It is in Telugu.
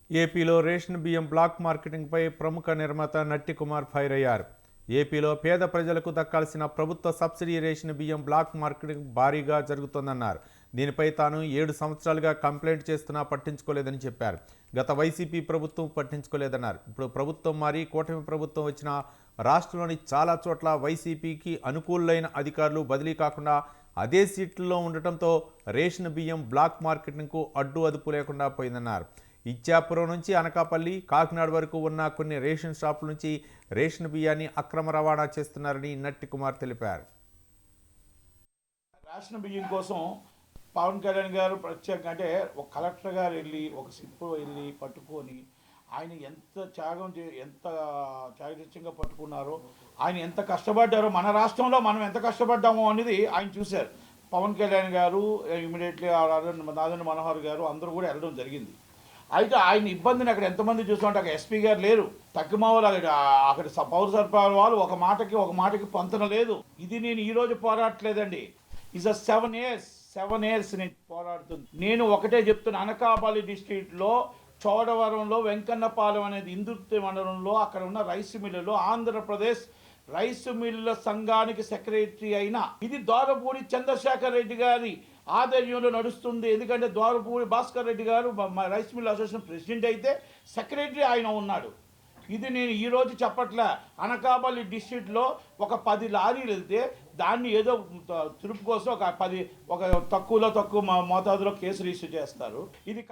ఏపీలో రేషన్ బియ్యం బ్లాక్ మార్కెటింగ్పై ప్రముఖ నిర్మాత నట్టి కుమార్ ఫైర్ అయ్యారు. ఏపీలో పేద ప్రజలకు దక్కాల్సిన ప్రభుత్వ సబ్సిడీ రేషన్ బియ్యం బ్లాక్ మార్కెటింగ్ భారీగా జరుగుతోందన్నారు. దీనిపై తాను 7 సంవత్సరాలుగా కంప్లైంట్ చేస్తున్నా పట్టించుకోలేదని చెప్పారు. గత వైసీపీ ప్రభుత్వం పట్టించుకోలేదన్నారు. ఇప్పుడు ప్రభుత్వం మారి కూటమి ప్రభుత్వం వచ్చిన రాష్ట్రంలోని చాలా చోట్ల వైసీపీకి అనుకూలైన అధికారులు బదిలీ కాకుండా అదే సీట్లలో ఉండటంతో రేషన్ బియ్యం బ్లాక్ మార్కెటింగ్కు అడ్డు అదుపు లేకుండా పోయిందన్నారు. ఇచ్చాపురం నుంచి అనకాపల్లి, కాకినాడ వరకు ఉన్న కొన్ని రేషన్ షాపుల నుంచి రేషన్ బియ్యాన్ని అక్రమ రవాణా చేస్తున్నారని నట్టి కుమార్ తెలిపారు. రేషన్ బియ్యం కోసం పవన్ కళ్యాణ్ గారు ప్రత్యేకంగా అంటే ఒక కలెక్టర్ గారు వెళ్ళి ఒక సిప్ వెళ్ళి పట్టుకొని ఆయన ఎంత ఎంత చాకచక్యంగా పట్టుకున్నారో, ఆయన ఎంత కష్టపడ్డారో, మన రాష్ట్రంలో మనం ఎంత కష్టపడ్డామో అనేది ఆయన చూశారు. పవన్ కళ్యాణ్ గారు ఇమీడియట్లీ నాదెండ్ల మనోహర్ గారు అందరూ కూడా వెళ్ళడం జరిగింది. అయితే ఆయన ఇబ్బందిని అక్కడ ఎంతమంది చూస్తుంటే అక్కడ ఎస్పీ గారు లేరు, తక్కువ అక్కడ పౌర సరఫరా వాళ్ళు ఒక మాటకి పొంతన లేదు. ఇది నేను ఈరోజు పోరాడట్లేదండి, ఇస్ 7 years నేను పోరాడుతుంది. నేను ఒకటే చెప్తున్నా, అనకాపల్లి డిస్ట్రిక్ట్లో చోడవరంలో వెంకన్నపాలెం అనేది ఇందుర్తి మండలంలో అక్కడ ఉన్న రైస్ మిల్లులో ఆంధ్రప్రదేశ్ రైస్ మిల్లుల సంఘానికి సెక్రటరీ అయిన ఇది ద్వారపూడి చంద్రశేఖర్ రెడ్డి గారి ఆధ్వర్యంలో నడుస్తుంది. ఎందుకంటే ద్వారపూడి భాస్కర్ రెడ్డి గారు రైస్ మిల్ అసోసియేషన్ ప్రెసిడెంట్ అయితే సెక్రటరీ ఆయన ఉన్నాడు. ఇది నేను ఈరోజు చెప్పట్లే. అనకాపల్లి డిస్ట్రిక్ట్లో ఒక 10 లారీలు వెళ్తే దాన్ని ఏదో తురుపు కోసం ఒక తక్కువ మోతాదులో కేసు రిజిస్టర్ చేస్తారు. ఇది